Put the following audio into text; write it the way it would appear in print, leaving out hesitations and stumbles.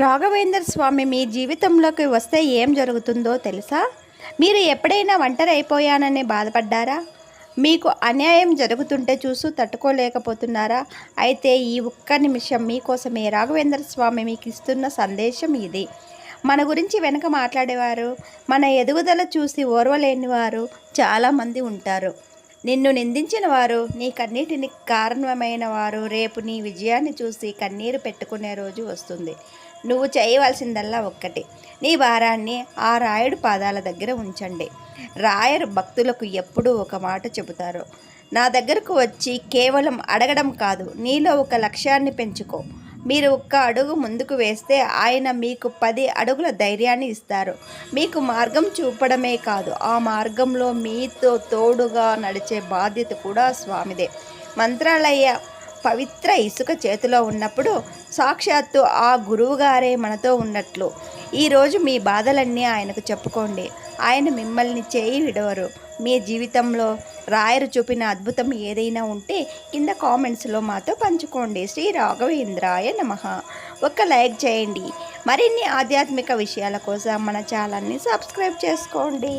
రాఘవేంద్ర స్వామి మీ జీవితంలోకి వస్తే ఏం జరుగుతుందో తెలుసా? మీరు ఎప్పుడైనా ఒంటరి అయిపోయానని బాధపడ్డారా? మీకు అన్యాయం జరుగుతుంటే చూసి తట్టుకోలేకపోతున్నారా? అయితే ఈ ఒక్క నిమిషం మీకోసమే. రాఘవేంద్ర స్వామి మీకు ఇస్తున్న సందేశం ఇది. మన గురించి వెనక మాట్లాడేవారు, మన ఎదుగుదల చూసి ఓర్వలేని వారు చాలామంది ఉంటారు. నిన్ను నిందించిన వారు, నీ కన్నీటిని కారణమైన వారు రేపు నీ విజయాన్ని చూసి కన్నీరు పెట్టుకునే రోజు వస్తుంది. నువ్వు చేయవలసిందల్లా ఒక్కటి, నీ భారాన్ని ఆ రాయుడు పాదాల దగ్గర ఉంచండి. రాయరు భక్తులకు ఎప్పుడూ ఒక మాట చెబుతారు, నా దగ్గరకు వచ్చి కేవలం అడగడం కాదు, నీలో ఒక లక్ష్యాన్ని పెంచుకో. మీరు ఒక్క అడుగు ముందుకు వేస్తే ఆయన మీకు 10 అడుగుల ధైర్యాన్ని ఇస్తారు. మీకు మార్గం చూపడమే కాదు, ఆ మార్గంలో మీతో తోడుగా నడిచే బాధ్యత కూడా స్వామిదే. మంత్రాలయ పవిత్ర ఇసుక చేతిలో ఉన్నప్పుడు సాక్షాత్తు ఆ గురువుగారే మనతో ఉన్నట్లు. ఈరోజు మీ బాధలన్నీ ఆయనకు చెప్పుకోండి. ఆయన మిమ్మల్ని చేయి విడవరు. మీ జీవితంలో రాయరు చూపిన అద్భుతం ఏదైనా ఉంటే కింద కామెంట్స్లో మాతో పంచుకోండి. శ్రీ రాఘవేంద్రాయ నమః. ఒక లైక్ చేయండి. మరిన్ని ఆధ్యాత్మిక విషయాల కోసం మన ఛానల్ని సబ్స్క్రైబ్ చేసుకోండి.